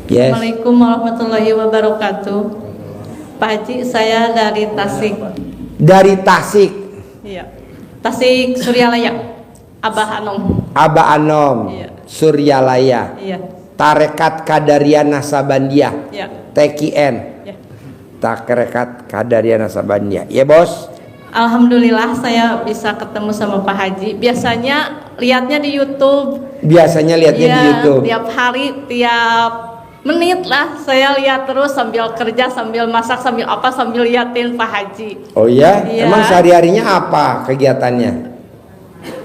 Yes. Assalamualaikum warahmatullahi wabarakatuh. Pak Haji, saya dari Tasik. Dari Tasik. Iya. Tasik Suryalaya. Abah Anom. Abah Anom. Iya. Suryalaya. Iya. Tarekat Qadariyah Nasabandiyah. Iya. TKN. Iya. Tarekat Qadariyah Nasabandiyah. Ya, Bos. Alhamdulillah saya bisa ketemu sama Pak Haji. Biasanya lihatnya di YouTube. Biasanya lihatnya Iya, di YouTube. Tiap hari, tiap menit lah saya lihat terus sambil kerja, sambil masak, sambil apa, sambil liatin Pak Haji. Oh iya? Iya. Emang sehari-harinya apa kegiatannya?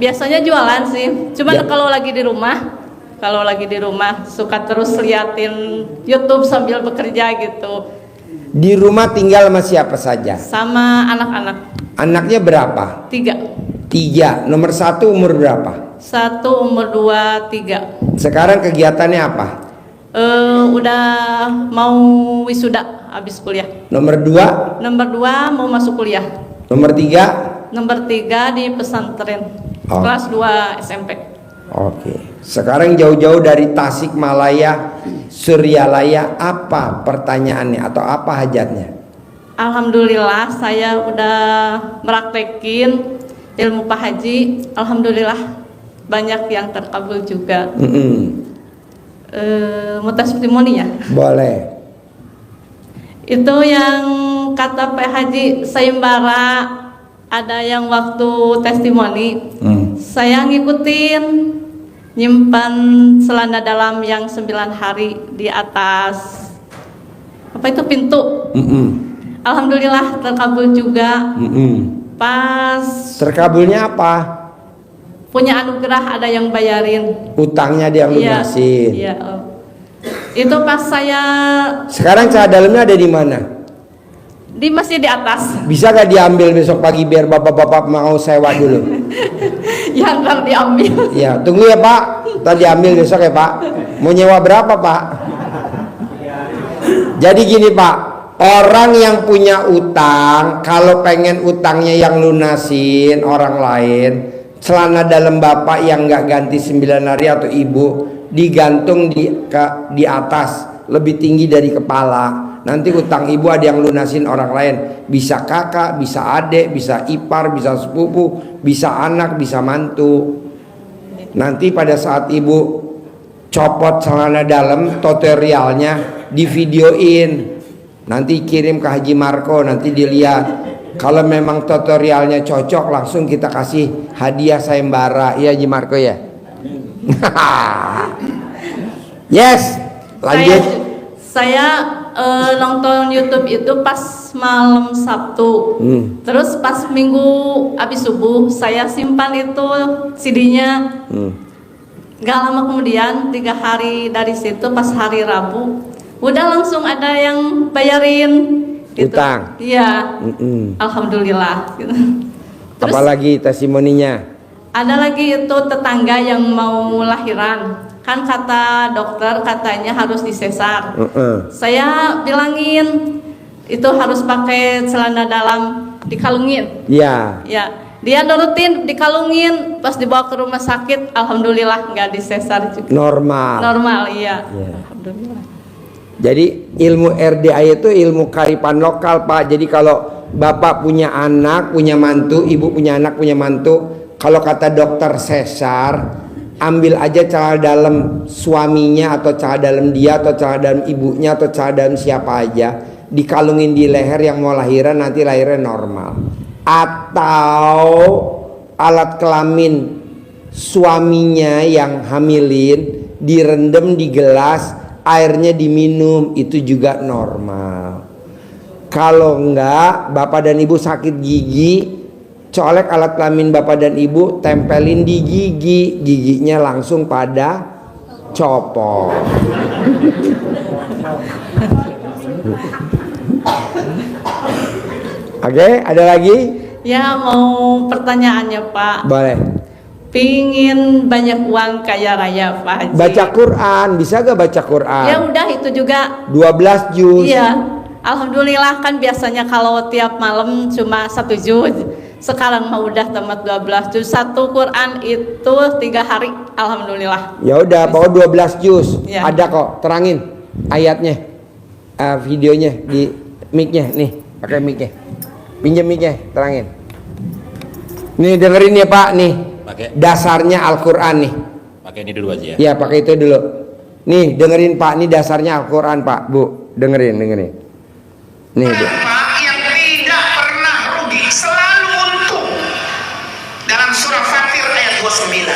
Biasanya jualan sih. Cuman Ya. kalau lagi di rumah suka terus liatin YouTube sambil bekerja gitu. Di rumah tinggal sama siapa saja? Sama anak-anak. Anaknya berapa? 3. 3. Nomor 1 umur berapa? 1 umur 2, 3. Sekarang kegiatannya apa? Udah mau wisuda habis kuliah. Nomor 2? Nomor 2 mau masuk kuliah. Nomor 3? Nomor 3 di pesantren. Oh. Kelas 2 SMP. Oke. Sekarang jauh-jauh dari Tasikmalaya, Suryalaya, apa pertanyaannya atau apa hajatnya? Alhamdulillah saya udah meraktekin ilmu Pak Haji. Alhamdulillah banyak yang terkabul juga. Mau testimoni ya? Boleh. Itu yang kata Pak Haji sayembara, ada yang waktu testimoni saya ngikutin, nyimpan celana dalam yang 9 hari di atas apa itu pintu. Alhamdulillah terkabul juga. Pas Terkabulnya apa? punya anugerah ada yang bayarin. Utangnya dia lunasin. Iya. Itu pas saya Sekarang celana dalamnya ada di mana? masih di atas. Bisa gak diambil besok pagi biar bapak-bapak mau sewa dulu? Yang nggak diambil. Ya, tunggu ya Pak. Tadi ambil besok ya Pak. Mau nyewa berapa Pak? Jadi gini Pak, orang yang punya utang, kalau pengen utangnya yang lunasin orang lain, celana dalam bapak yang nggak ganti 9 hari atau ibu digantung di atas lebih tinggi dari kepala. Nanti utang ibu ada yang lunasin orang lain. Bisa kakak, bisa adik, bisa ipar, bisa sepupu, bisa anak, bisa mantu. Nanti pada saat ibu copot celana dalam, tutorialnya divideoin. Nanti kirim ke Haji Marco, nanti dilihat. Kalau memang tutorialnya cocok, langsung kita kasih hadiah sayembara. Iya Haji Marco ya? Yes, lanjut. Saya nonton YouTube itu pas malam Sabtu. Terus pas Minggu habis subuh saya simpan itu CD-nya. Gak lama kemudian 3 hari dari situ pas hari Rabu udah langsung ada yang bayarin gitu. Utang. Iya. Alhamdulillah gitu. Terus Apalagi testimoninya? ada lagi itu tetangga yang mau lahiran. Kan kata dokter katanya harus disesar. Saya bilangin itu harus pakai celana dalam dikalungin. Iya. Ya, dia nurutin dikalungin, pas dibawa ke rumah sakit alhamdulillah nggak disesar juga. Normal, iya. Alhamdulillah. Jadi ilmu RDA itu ilmu kearifan lokal Pak. Jadi kalau bapak punya anak, punya mantu, ibu punya anak, punya mantu, kalau kata dokter sesar, ambil aja celana dalam suaminya atau celana dalam dia atau celana dalam ibunya atau celana dalam siapa aja, dikalungin di leher yang mau lahiran, nanti lahirnya normal. Atau alat kelamin suaminya yang hamilin direndam di gelas, airnya diminum, itu juga normal. Kalau enggak, bapak dan ibu sakit gigi, colek alat kelamin bapak dan ibu, tempelin di gigi, giginya langsung pada copot. Oke, ada lagi? Ya, mau pertanyaannya Pak. Boleh. Pingin banyak uang kaya raya Pak Haji. Baca Quran, bisa gak baca Quran? Ya udah itu juga. 12 juz. Iya. Alhamdulillah kan biasanya kalau tiap malam cuma 1 juz. Sekarang mah udah tamat 12 juz. 1 Quran itu 3 hari. Alhamdulillah. Ya udah, bawa 12 juz. Ya. Ada kok, terangin. ayatnya, videonya di mic-nya nih, pakai mic-nya. Pinjam mic-nya, terangin. Nih dengerin ya Pak nih. Pakai Dasarnya Al-Qur'an nih. pakai ini dulu aja ya. Ya, pakai itu dulu. Nih, dengerin Pak, nih dasarnya Al-Qur'an Pak, Bu. Dengerin. Nih, Bu. Yang tidak pernah rugi, selalu untung. Dalam surah Fatir ayat 29.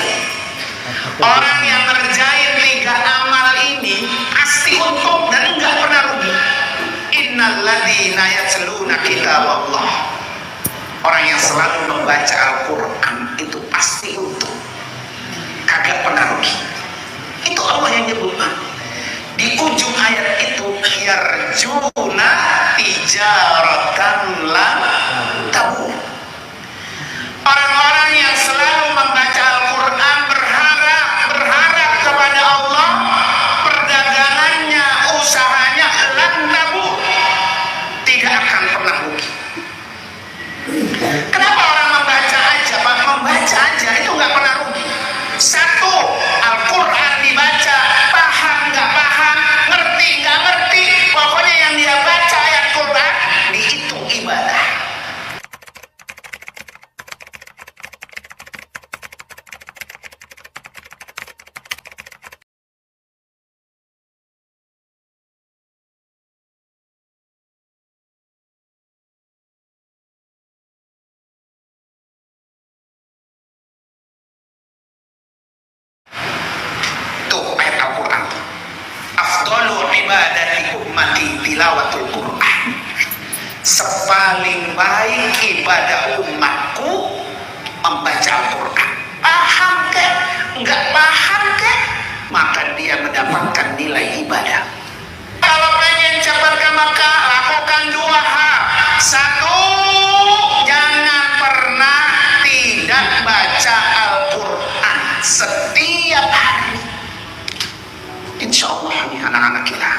Orang yang ngerjain 3 amal ini pasti untung dan enggak pernah rugi. Innalladzina yatluna kitaballah. Orang yang selalu membaca Al-Qur'an itu pasti untung. Kagak pernah rugi. Itu Allah yang nyebut. Di ujung ayat itu yarjuna tijaratan lan tabur. Orang-orang yang selalu membaca Al-Quran berharap kepada Allah, perdagangannya, usahanya lan tabur, tidak akan pernah rugi. Kenapa orang membaca aja Pak? Membaca aja itu nggak pernah rugi. Satu, Al-Quran dibaca, paham nggak paham, ngerti nggak ngerti, pokoknya yang dia baca ayat Quran dihitung ibadah. Tuh ayat Al-Quran. Afdhalu ibadati ummati tilawatul Quran. Sepaling baik ibadah umatku membaca Al-Quran. Paham ke? Enggak paham ke? Maka dia mendapatkan nilai ibadah. Kalau pengen cepat ke Mekah, lakukan 2 hal. Satu, jangan pernah tidak baca Al-Quran setiap hari. Insya Allah nih anak-anak kita,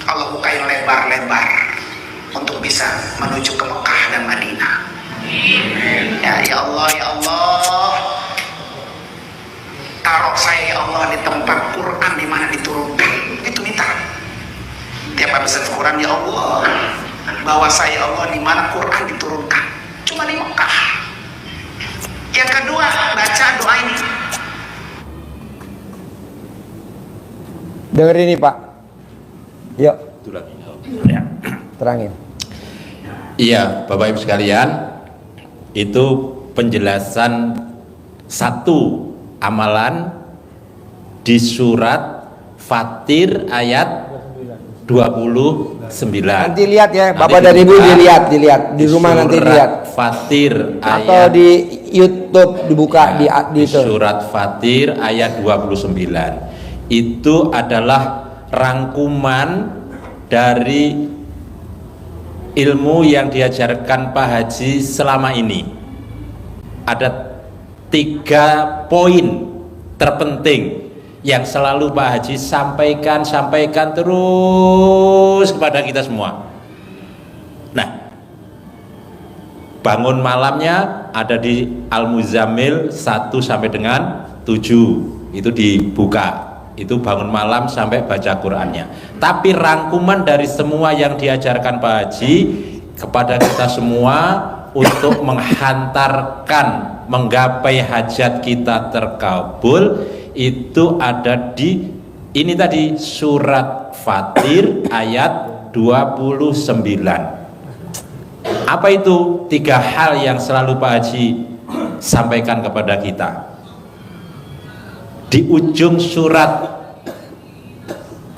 Allah bukain lebar-lebar untuk bisa menuju ke Mekah dan Madinah. Ya Allah, ya Allah, taruh saya ya Allah di tempat Quran di mana diturunkan. Itu minta. Tiap habis Quran ya Allah, bawa saya ya Allah di mana Quran diturunkan. Cuma di Mekah. Yang kedua, baca doa ini. Dengerin nih Pak. Yuk, Itu lagi. Ya. terangin. Iya, Bapak Ibu sekalian, itu penjelasan satu amalan di surat Fatir ayat 29. Nanti lihat ya, Bapak Nanti dan Ibu dibuka. dilihat di rumah nanti Surat lihat. Fatir Atau ayat di YouTube dibuka ya, di itu. surat Fatir ayat 29. Itu adalah rangkuman dari ilmu yang diajarkan Pak Haji selama ini. Ada 3 poin terpenting yang selalu Pak Haji sampaikan terus kepada kita semua. Nah, bangun malamnya ada di Al-Muzammil 1 sampai dengan 7. Itu dibuka. Itu bangun malam sampai baca Qur'annya. Tapi rangkuman dari semua yang diajarkan Pak Haji kepada kita semua untuk menghantarkan, menggapai hajat kita terkabul, itu ada di ini tadi surat Fatir ayat 29. Apa itu 3 hal yang selalu Pak Haji sampaikan kepada kita? Di ujung surat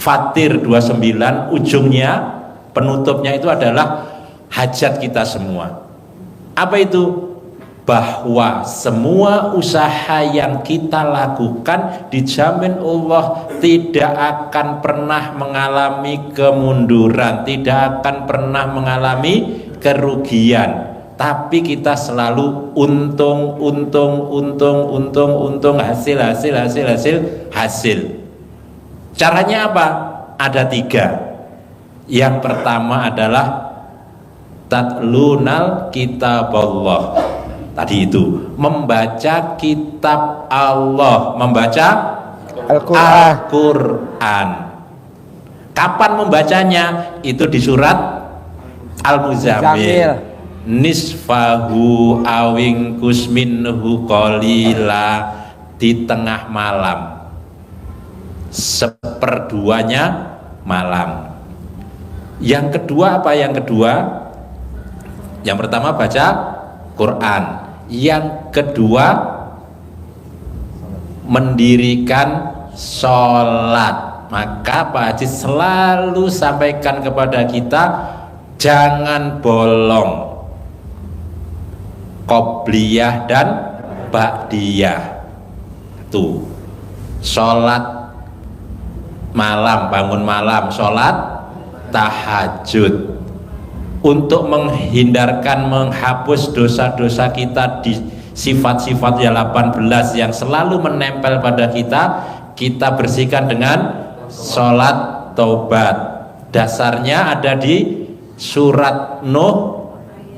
Fatir 29, ujungnya, penutupnya itu adalah hajat kita semua. Apa itu? Bahwa semua usaha yang kita lakukan dijamin Allah tidak akan pernah mengalami kemunduran, tidak akan pernah mengalami kerugian. Tapi kita selalu untung, hasil. Caranya apa? Ada 3. Yang pertama adalah tatlunal kitaballah. Tadi itu membaca kitab Allah, membaca Al-Qur'an. Al-Quran. Kapan membacanya? Itu di surat Al-Muzammil. Nisfahu awingkus minhu qalila, di tengah malam, seperduanya malam. Yang kedua apa? Yang kedua, yang pertama baca Quran, yang kedua mendirikan sholat. Maka Pak Haji selalu sampaikan kepada kita, jangan bolong qobliyah dan ba'diyah. Tuh, sholat malam, bangun malam, sholat tahajud, untuk menghindarkan, menghapus dosa-dosa kita di sifat-sifat yang 18 yang selalu menempel pada kita. Kita bersihkan dengan sholat taubat. Dasarnya ada di surat Nuh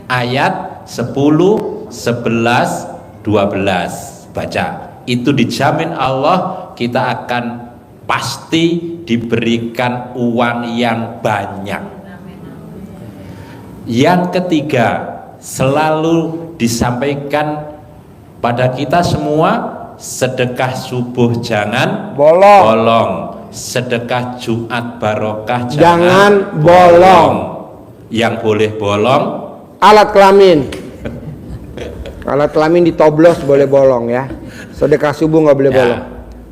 ayat 10, 11, 12. Baca, itu dijamin Allah kita akan pasti diberikan uang yang banyak. Yang ketiga, selalu disampaikan pada kita semua, sedekah subuh jangan bolong, sedekah Jumat barokah jangan bolong. Yang boleh bolong Alat kelamin. Alat kelamin ditoblos boleh bolong ya. Sedekah subuh nggak boleh bolong.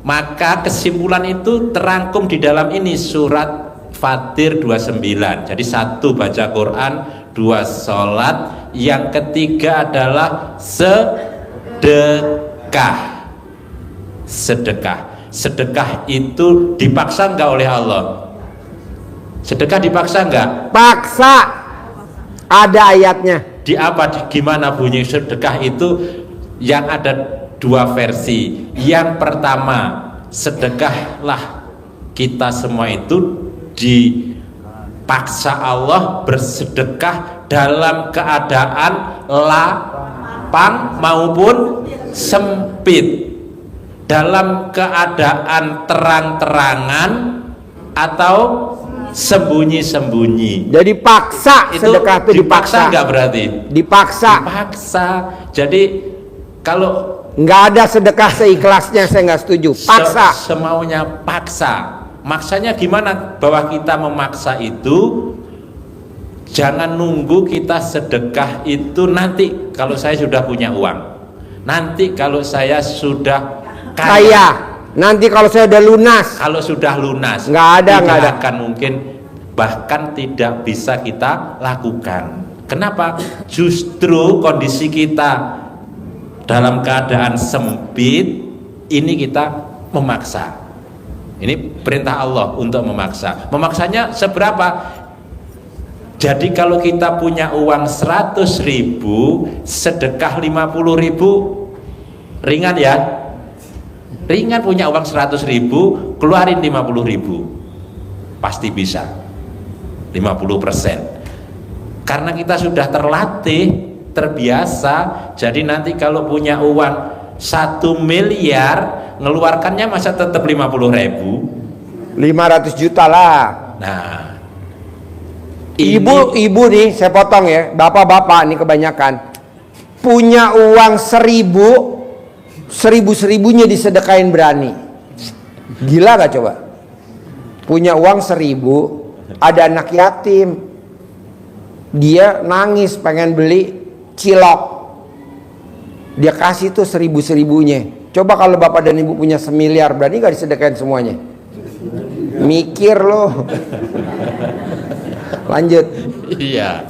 Maka kesimpulan itu terangkum di dalam ini, surat Fatir 29. Jadi satu baca Quran, dua sholat, yang ketiga adalah sedekah. Sedekah itu dipaksa enggak oleh Allah? Sedekah dipaksa enggak? Paksa. Ada ayatnya. Di apa? Gimana bunyi sedekah itu? Yang ada dua versi. Yang pertama, sedekahlah kita semua itu dipaksa Allah bersedekah dalam keadaan lapang maupun sempit, dalam keadaan terang-terangan atau sembunyi-sembunyi. Jadi paksa, Itu sedekah itu dipaksa. enggak berarti? Dipaksa. Dipaksa. Jadi kalau Nggak ada sedekah seikhlasnya, saya nggak setuju. Paksa. semaunya paksa. Maksanya gimana bahwa kita memaksa itu? Jangan nunggu kita sedekah itu nanti kalau saya sudah punya uang, nanti kalau saya sudah kaya, nanti kalau saya udah lunas. kalau sudah lunas. Nggak ada. Akan mungkin, bahkan tidak bisa kita lakukan. Kenapa? Justru kondisi kita dalam keadaan sempit ini kita memaksa. Ini perintah Allah untuk memaksa. Memaksanya seberapa? Jadi kalau kita punya uang 100.000, sedekah 50.000, ringan ya? Ringan. Punya uang 100.000, keluarin 50.000, pasti bisa 50%. Karena kita sudah terlatih, terbiasa. Jadi nanti kalau punya uang 1 miliar, ngeluarkannya masa tetap 50.000? 500 juta lah. Nah, Ibu nih, saya potong ya, bapak-bapak nih kebanyakan punya uang 1000-1000-nya disedekain berani. Gila gak coba? Punya uang 1000, ada anak yatim, dia nangis pengen beli cilok, dia kasih tuh 1000-1000-nya. Coba kalau bapak dan ibu punya 1 miliar, berani gak disedekain semuanya? Mikir loh. Lanjut. Iya.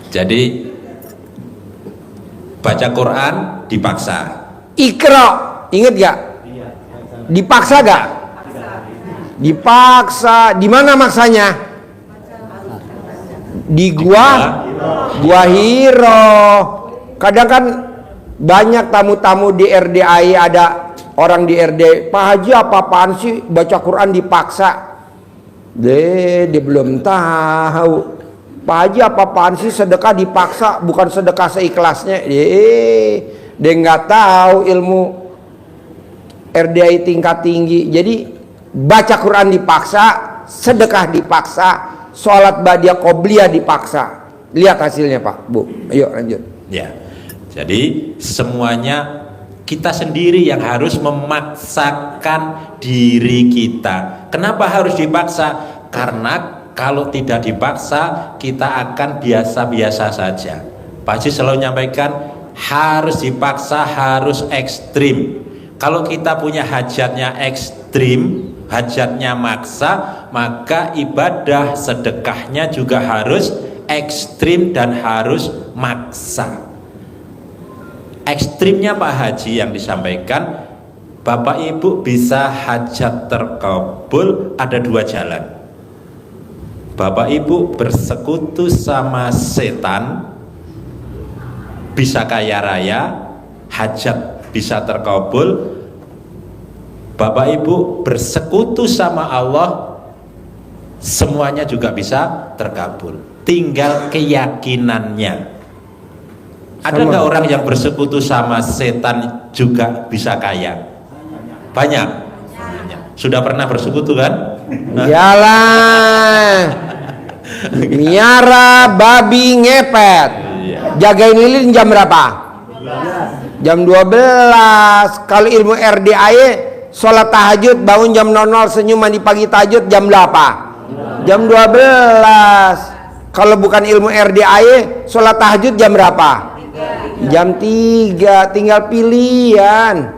Jadi baca Quran dipaksa. Iqra, inget gak? Dipaksa gak? Dipaksa. Di mana maksanya? Di gua Hiro. Kadang kan banyak tamu-tamu di RDI, ada orang di RD, Pak Haji apa-apaan sih baca Quran dipaksa? Dia belum tahu. Pak Haji apa-apaan sih sedekah dipaksa, bukan sedekah seikhlasnya. Dia nggak tahu ilmu RDI tingkat tinggi. Jadi baca Quran dipaksa, sedekah dipaksa, sholat ba'diyah qobliyah dipaksa. Lihat hasilnya Pak, Bu. Ayo lanjut. Ya. Jadi semuanya kita sendiri yang harus memaksakan diri kita. Kenapa harus dipaksa? Karena kalau tidak dipaksa kita akan biasa-biasa saja. Pak Haji selalu menyampaikan harus dipaksa, harus ekstrim. Kalau kita punya hajatnya ekstrim, hajatnya maksa, maka ibadah sedekahnya juga harus ekstrim dan harus maksa. Ekstrimnya Pak Haji yang disampaikan, Bapak Ibu bisa hajat terkabul ada dua jalan. Bapak Ibu bersekutu sama setan, bisa kaya raya, hajat bisa terkabul. Bapak Ibu bersekutu sama Allah, semuanya juga bisa terkabul. Tinggal keyakinannya. Ada nggak orang yang bersekutu sama setan juga bisa kaya? Banyak. Sudah pernah bersekutu kan? Iyalah. Miara babi ngepet. Jagain lilin jam berapa? Jam 12. Kalau ilmu RDAE, sholat tahajud bangun jam 00, senyum mandi pagi tahajud jam berapa? Jam 12. Kalau bukan ilmu RDAE, sholat tahajud jam berapa? Jam 3. Tinggal pilihan.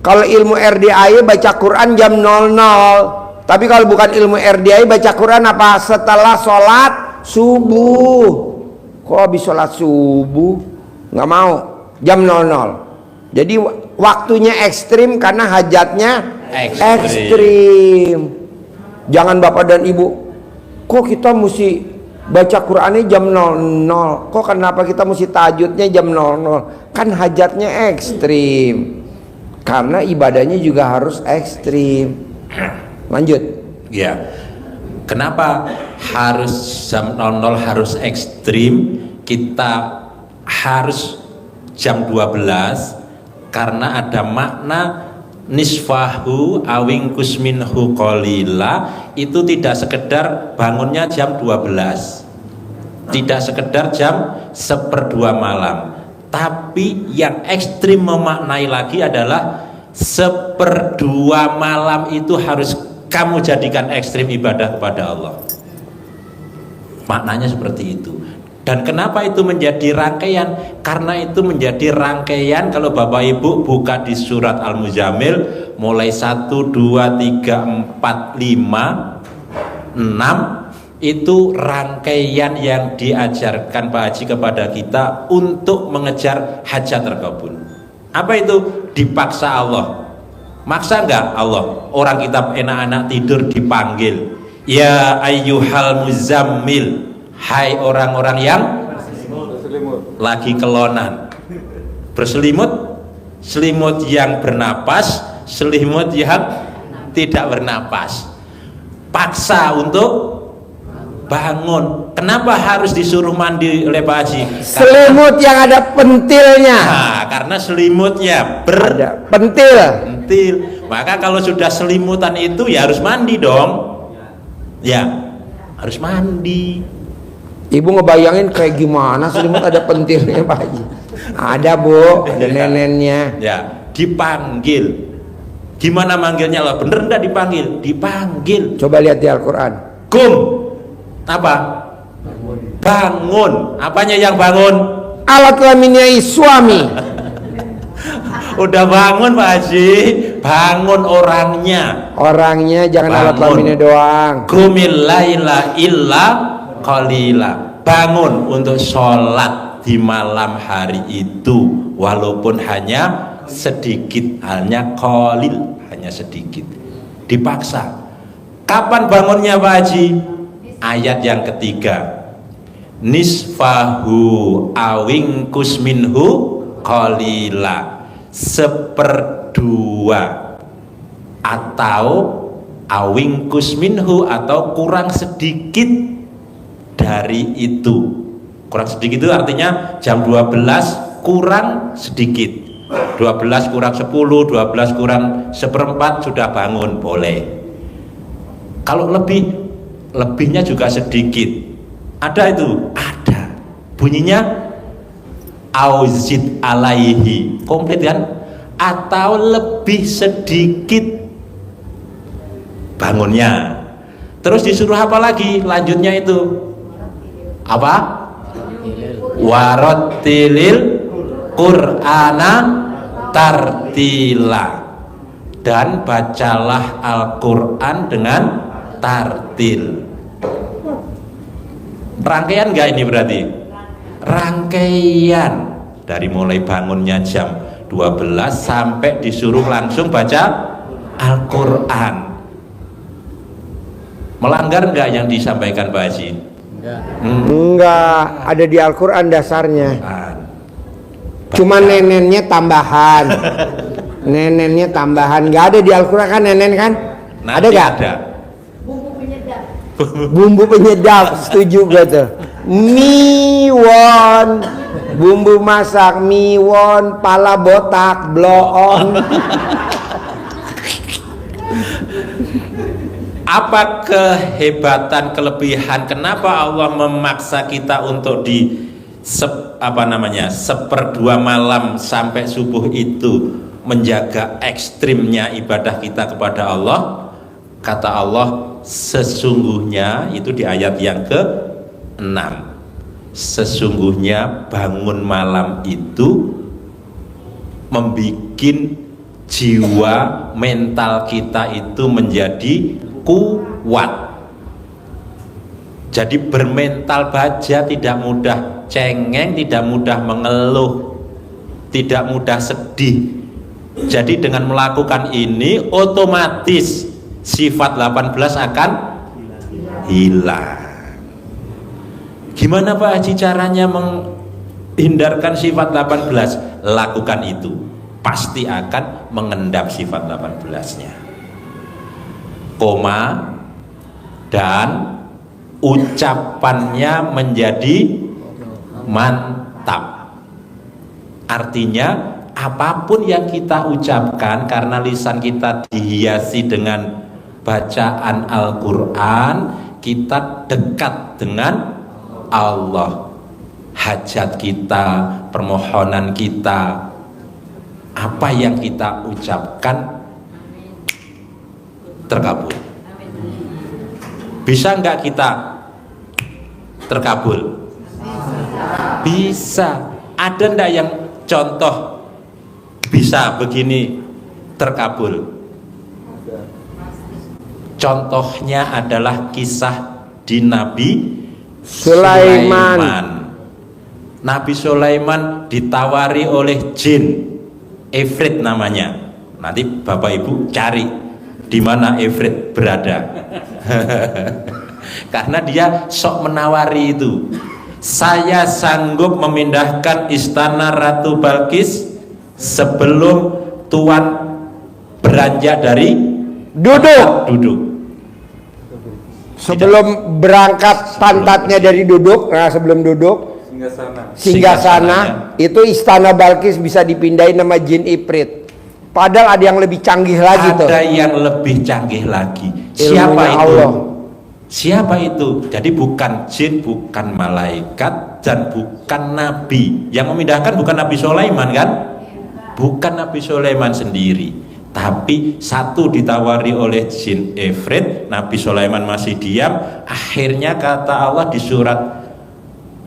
Kalau ilmu RDAE baca Quran jam 00. Tapi kalau bukan ilmu RDAE baca Quran apa? Setelah sholat subuh. Kok habis sholat subuh? Nggak mau. Jam 00. Jadi waktunya ekstrim karena hajatnya ekstrim. Jangan Bapak dan Ibu, kok kita mesti baca Qurannya jam 00? Kok kenapa kita mesti tahajudnya jam 00? Kan hajatnya ekstrim. Karena ibadahnya juga harus ekstrim. Lanjut. Ya. Kenapa harus jam 00 harus ekstrim? Kita harus jam 12 karena ada makna nisfahu awing kusminhu qalila. Itu tidak sekedar bangunnya jam 12, tidak sekedar jam 1/2 malam, tapi yang ekstrim memaknai lagi adalah 1/2 malam itu harus kamu jadikan ekstrim ibadah kepada Allah. Maknanya seperti itu. Dan kenapa itu menjadi rangkaian? Karena itu menjadi rangkaian. Kalau Bapak Ibu buka di surat Al-Muzammil mulai 1, 2, 3, 4, 5, 6, itu rangkaian yang diajarkan Pak Haji kepada kita untuk mengejar hajat terkabul. Apa itu? Dipaksa Allah. Maksa enggak Allah? Orang kita enak-enak tidur dipanggil, ya ayyuhal muzammil, hai orang-orang yang lagi kelonan, berselimut, selimut yang bernapas, selimut yang tidak bernapas. Paksa untuk bangun. Kenapa harus disuruh mandi oleh Pak Haji? Selimut yang ada pentilnya. Nah, karena selimutnya Ada pentil. Maka kalau sudah selimutan itu ya harus mandi dong. Ya, harus mandi. Ibu ngebayangin kayak gimana selimut ada pentilnya Pak Haji? Ada Bu, ada nenennya. Ya, dipanggil. Gimana manggilnya lah? Bener enggak dipanggil? Dipanggil. Coba lihat di Al-Quran. Kum. Apa? Bangun. Apanya yang bangun? Alat kelaminnya suami. Udah bangun Pak Haji, bangun orangnya. Orangnya jangan Bangun. alat kelaminnya doang. Qumil laila illa qalila. Bangun untuk sholat di malam hari itu, walaupun hanya sedikit, hanya qalil, hanya sedikit. Dipaksa. Kapan bangunnya Pak Haji? Ayat yang ketiga. Nisfahu awing kusminhu qalila. 1/2 atau awingkus minhu atau kurang sedikit dari itu. Kurang sedikit itu artinya jam 12 kurang sedikit. 12 kurang 10, 12 kurang 1/4 sudah bangun, boleh. Kalau lebihnya juga sedikit. Ada itu, ada. Bunyinya auzid alaihi, komplit kan? Atau lebih sedikit bangunnya. Terus disuruh apa lagi? Lanjutnya itu apa? Warattilil Qur'ana tartila, dan bacalah Al-Quran dengan tartil. Rangkaian enggak ini berarti? Rangkaian dari mulai bangunnya jam 12 sampai disuruh langsung baca Al-Quran. Melanggar enggak yang disampaikan Pak Haji? Enggak, ada di Al-Quran dasarnya. Cuma nenennya tambahan. Nenennya tambahan. Enggak ada di Al-Quran kan nenen kan? Nanti ada enggak? Ada. Bumbu penyedap, setuju gue tuh. Miwon, bumbu masak, miwon, pala botak, bloon. Apa kehebatan, kelebihan, kenapa Allah memaksa kita untuk di seperdua malam sampai subuh itu menjaga ekstrimnya ibadah kita kepada Allah? Kata Allah, sesungguhnya itu di ayat yang ke-6, sesungguhnya bangun malam itu membuat jiwa mental kita itu menjadi kuat. Jadi bermental baja, tidak mudah cengeng, tidak mudah mengeluh, tidak mudah sedih. Jadi dengan melakukan ini otomatis sifat 18 akan hilang. Gimana Pak Haji caranya menghindarkan sifat 18? Lakukan itu, pasti akan mengendap sifat 18-nya. Koma dan ucapannya menjadi mantap. Artinya apapun yang kita ucapkan, karena lisan kita dihiasi dengan bacaan Al-Quran, kita dekat dengan Allah. Hajat kita, permohonan kita, apa yang kita ucapkan terkabul. Bisa nggak kita terkabul? Bisa. Ada ndak yang contoh bisa begini terkabul? Contohnya adalah kisah di Nabi Sulaiman. Nabi Sulaiman ditawari oleh jin, Ifrit namanya. Nanti Bapak Ibu cari di mana Ifrit berada. Karena dia sok menawari itu. Saya sanggup memindahkan istana Ratu Balkis sebelum Tuan beranjak dari duduk. Sebelum berangkat pantatnya dari duduk, nah sebelum duduk singgasana itu istana Balkis bisa dipindahin nama jin Ifrit. Padahal ada yang lebih canggih lagi tuh. Ada yang lebih canggih lagi. Ilmunya Siapa itu? Allah. Siapa itu? Jadi bukan jin, bukan malaikat, dan bukan nabi. Yang memindahkan bukan Nabi Sulaiman kan? Bukan Nabi Sulaiman sendiri. Tapi satu ditawari oleh jin Ifrit, Nabi Sulaiman masih diam. Akhirnya kata Allah di surat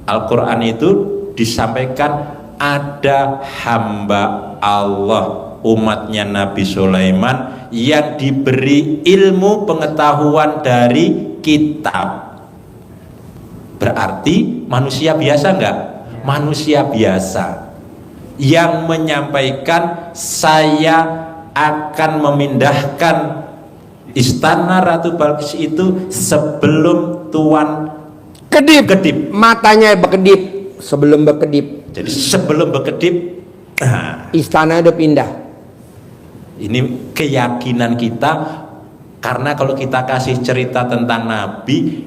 Al-Quran itu disampaikan, ada hamba Allah, umatnya Nabi Sulaiman, yang diberi ilmu pengetahuan dari kitab. Berarti manusia biasa enggak? Manusia biasa yang menyampaikan, saya akan memindahkan istana Ratu Balkis itu sebelum Tuan kedip, matanya berkedip sebelum berkedip. Jadi sebelum berkedip, istana udah pindah. Ini keyakinan kita, karena kalau kita kasih cerita tentang Nabi,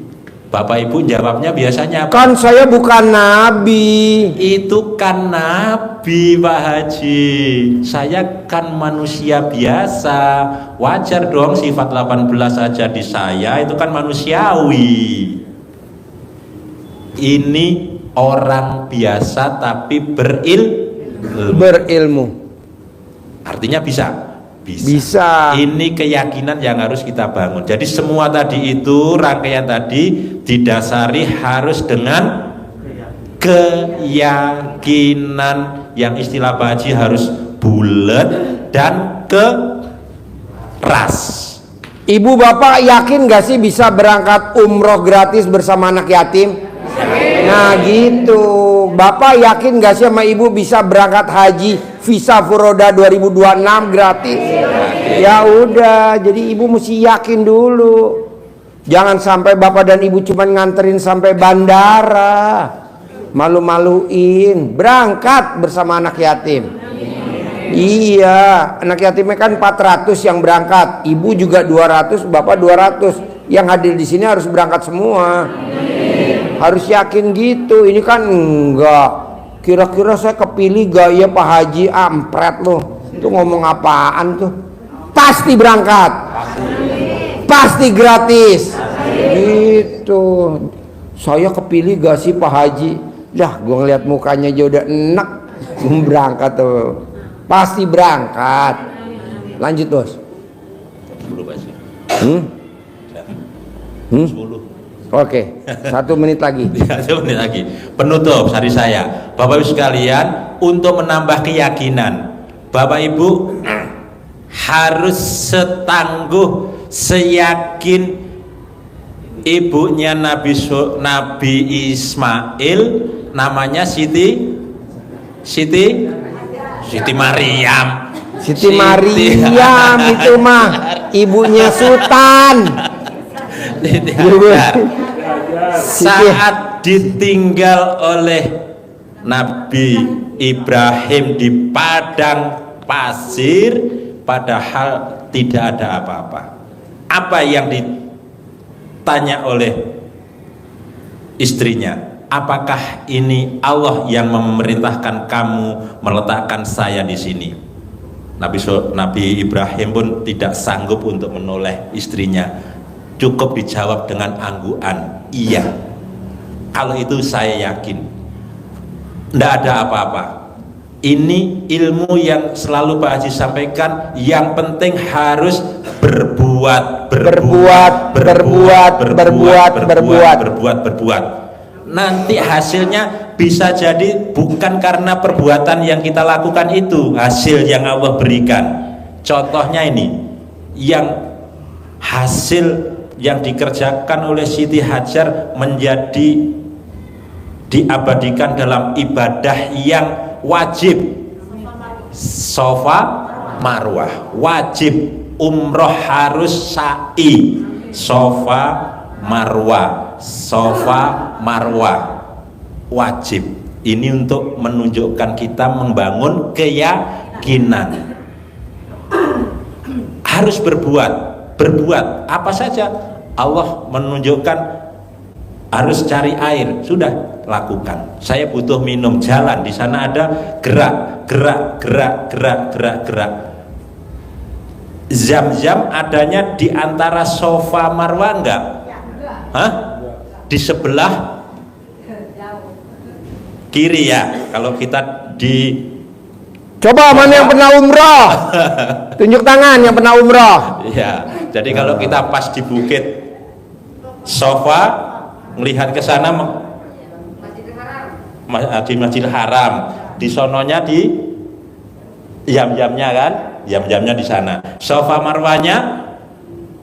Bapak Ibu jawabnya biasanya apa? Kan saya bukan nabi. Itu kan nabi Pak Haji. Saya kan manusia biasa. Wajar dong sifat 18 saja di saya, itu kan manusiawi. Ini orang biasa tapi Berilmu. Artinya bisa. Bisa. Ini keyakinan yang harus kita bangun. Jadi semua tadi itu, rangkaian tadi didasari harus dengan keyakinan, yang istilah Pak Haji harus bulat dan keras. Ibu bapak yakin gak sih bisa berangkat umroh gratis bersama anak yatim? Nah gitu. Bapak yakin gak sih sama ibu bisa berangkat haji visa Furoda 2026 gratis? Ya udah, jadi ibu mesti yakin dulu. Jangan sampai bapak dan ibu cuma nganterin sampai bandara, malu-maluin. Berangkat bersama anak yatim. Iya, anak yatimnya kan 400 yang berangkat, ibu juga 200, bapak 200. Yang hadir di sini harus berangkat semua. Harus yakin gitu. Ini kan enggak. Kira-kira saya kepilih gak ya Pak Haji? Ampret loh. Itu ngomong apaan tuh? Pasti berangkat. Pasti gratis. Gitu. Saya kepilih gak sih Pak Haji? Dah, gua ngeliat mukanya aja udah enak. Berangkat tuh. Pasti berangkat. Lanjut bos. 10 Pak Haji. 10. Oke, 1 menit lagi. 1 menit lagi. Penutup dari saya, Bapak Ibu sekalian, untuk menambah keyakinan, Bapak Ibu harus setangguh, seyakin ibunya Nabi Ismail namanya Siti Maryam. Siti Maryam itu mah ibunya Sultan. Saat ditinggal oleh Nabi Ibrahim di padang pasir, padahal tidak ada apa-apa. Apa yang ditanya oleh istrinya? Apakah ini Allah yang memerintahkan kamu meletakkan saya di sini? Nabi Ibrahim pun tidak sanggup untuk menoleh istrinya. Cukup dijawab dengan anggukan, iya. Kalau itu saya yakin tidak ada apa-apa. Ini ilmu yang selalu Pak Haji sampaikan. Yang penting harus berbuat. Nanti hasilnya bisa jadi bukan karena perbuatan yang kita lakukan itu hasil yang Allah berikan. Contohnya ini, yang hasil yang dikerjakan oleh Siti Hajar menjadi diabadikan dalam ibadah yang wajib, Safa Marwah. Wajib umroh harus sa'i, Safa Marwah, Safa Marwah, wajib. Ini untuk menunjukkan kita membangun keyakinan. Harus berbuat apa saja. Allah menunjukkan harus cari air, sudah lakukan. Saya butuh minum, jalan, di sana ada gerak. Zam-zam adanya di antara Safa Marwah enggak? Hah? Di sebelah kiri ya. Kalau kita di Coba mana yang pernah umroh? Tunjuk tangan yang pernah umroh. ya. Jadi kalau kita pas di bukit Safa, melihat ke sana di Masjidil Haram, di sononya di yam-yamnya kan, yam-yamnya di sana. Safa Marwahnya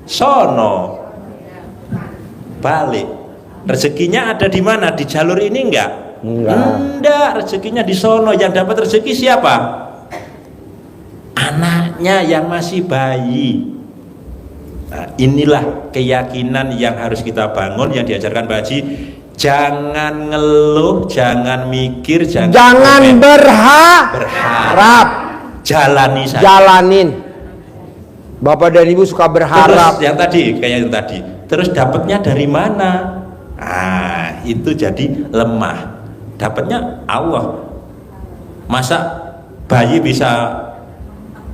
sono, balik. Rezekinya ada di mana? Di jalur ini enggak? Enggak, rezekinya di sono. Yang dapat rezeki siapa? Anaknya yang masih bayi. Nah, inilah keyakinan yang harus kita bangun, yang diajarkan Pak Haji. Jangan ngeluh, jangan mikir, jangan berharap. Jalani saja. Jalanin. Bapak dan Ibu suka berharap. Terus yang tadi, kayak yang tadi. Terus dapatnya dari mana? Nah, itu jadi lemah. Dapatnya Allah. Masa bayi bisa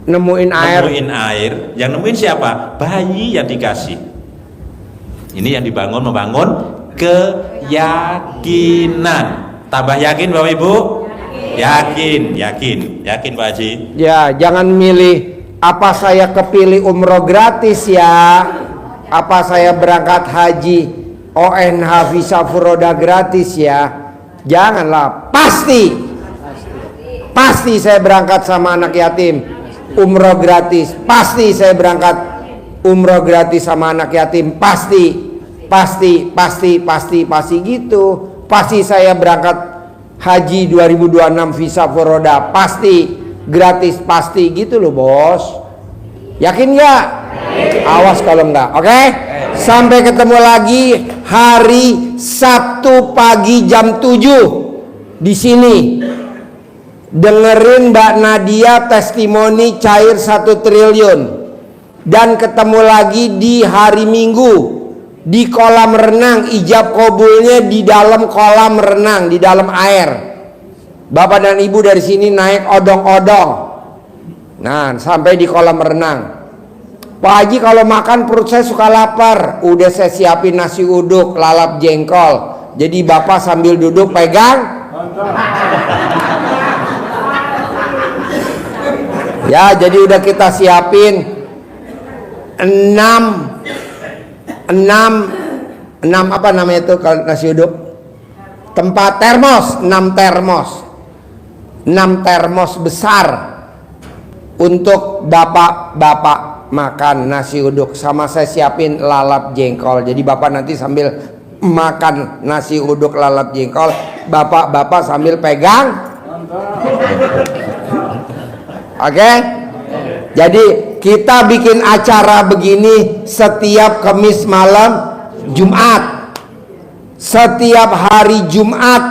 Nemuin air. nemuin air? Yang nemuin siapa? Bayi yang dikasih. Ini yang membangun keyakinan. Tambah yakin Bapak Ibu? Yakin Pak Haji. Ya, jangan milih apa saya kepilih umroh gratis ya, apa saya berangkat haji ONH visa furoda gratis ya. Janganlah, pasti saya berangkat sama anak yatim umroh gratis, pasti saya berangkat umroh gratis sama anak yatim, pasti gitu. Pasti saya berangkat haji 2026 visa furoda, pasti gratis, pasti gitu loh bos. Yakin nggak? Awas kalau nggak. Oke? Sampai ketemu lagi hari Sabtu pagi jam 7 di sini. Dengerin Mbak Nadia testimoni cair 1 triliun. Dan ketemu lagi di hari Minggu di kolam renang, ijab kabulnya di dalam kolam renang, di dalam air. Bapak dan Ibu dari sini naik odong-odong. Nah, sampai di kolam renang. Pak Haji kalau makan perut saya suka lapar. Udah saya siapin nasi uduk, lalap jengkol. Jadi Bapak sambil duduk pegang. Ya, jadi udah kita siapin 6 apa namanya itu kalau nasi uduk? Tempat termos, 6 termos besar untuk bapak-bapak makan nasi uduk. Sama saya siapin lalap jengkol. Jadi bapak nanti sambil makan nasi uduk lalap jengkol, bapak-bapak sambil pegang. Oke? Jadi kita bikin acara begini setiap Kamis malam Jumat. Setiap hari Jumat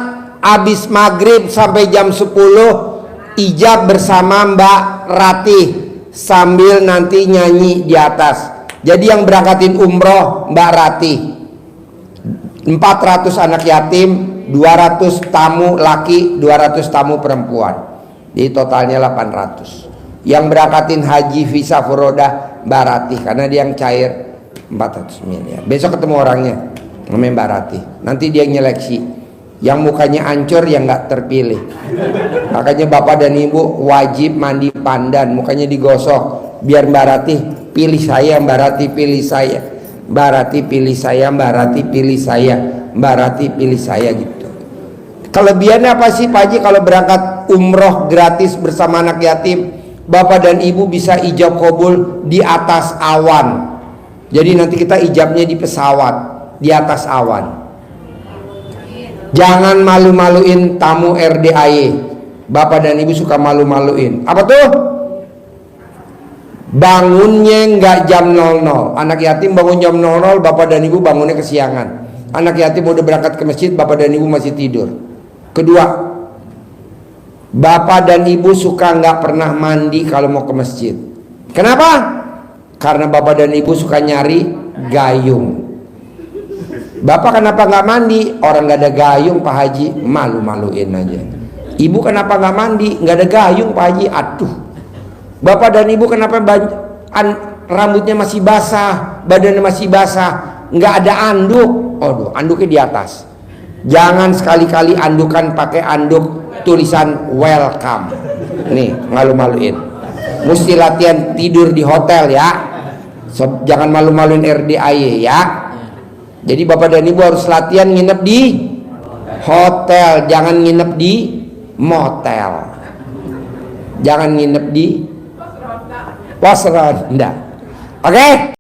habis maghrib sampai jam 10 ijab bersama Mbak Ratih sambil nanti nyanyi di atas. Jadi yang berangkatin umroh Mbak Ratih, 400 anak yatim, 200 tamu laki, 200 tamu perempuan. Jadi totalnya 800. Yang berangkatin haji visa furoda Mbak Ratih, karena dia yang cair 400 miliar. Besok ketemu orangnya namanya Mbak Ratih. Nanti dia nyeleksi yang mukanya hancur, yang nggak terpilih. Makanya bapak dan ibu wajib mandi pandan, mukanya digosok biar Mbak Ratih pilih saya, Mbak Ratih pilih saya, Mbak Ratih pilih saya, Mbak Ratih pilih saya, Mbak Ratih pilih saya gitu. Kelebihannya apa sih Pak Haji kalau berangkat umroh gratis bersama anak yatim? Bapak dan ibu bisa ijab kabul di atas awan. Jadi nanti kita ijabnya di pesawat, di atas awan. Jangan malu-maluin tamu RDAY. Bapak dan ibu suka malu-maluin. Apa tuh? Bangunnya nggak jam 00. Anak yatim bangun jam 00, bapak dan ibu bangunnya kesiangan. Anak yatim udah berangkat ke masjid, bapak dan ibu masih tidur. Kedua, bapak dan ibu suka nggak pernah mandi kalau mau ke masjid. Kenapa? Karena bapak dan ibu suka nyari gayung. Bapak kenapa nggak mandi? Orang nggak ada gayung Pak Haji, malu-maluin aja. Ibu kenapa nggak mandi? Nggak ada gayung Pak Haji, aduh. Bapak dan ibu kenapa rambutnya masih basah, badannya masih basah, nggak ada anduk? Aduh, anduknya di atas. Jangan sekali-kali andukan pakai anduk tulisan welcome. Nih, malu-maluin. Mesti latihan tidur di hotel ya. Jangan malu-maluin RDAY ya. Jadi bapak dan ibu harus latihan nginep di hotel, jangan nginep di motel. Jangan nginep di pos ronda. Oke?